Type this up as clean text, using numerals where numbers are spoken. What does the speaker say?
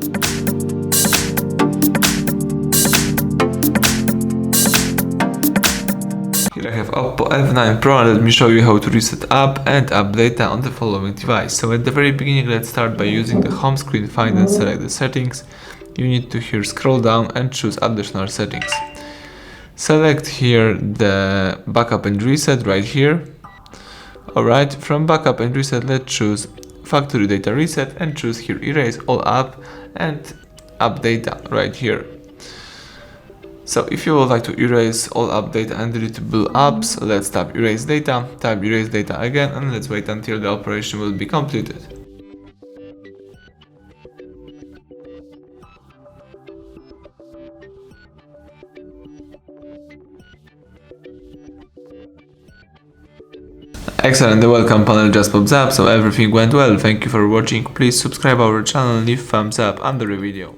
Here I have OPPO F9 Pro, and let me show you how to reset app and app data on the following device. So at the very beginning, let's start by using the home screen, find and select the settings. You need to here scroll down and choose additional settings. Select here the backup and reset right here. Alright, from backup and reset, let's choose factory data reset and choose here erase all app and app data right here. So if you would like to erase all app data and deletable apps, let's tap erase data, tap erase data again, and let's wait until the operation will be completed. Excellent, the welcome panel just pops up, so everything went well. Thank you for watching. Please subscribe our channel and leave thumbs up under the video.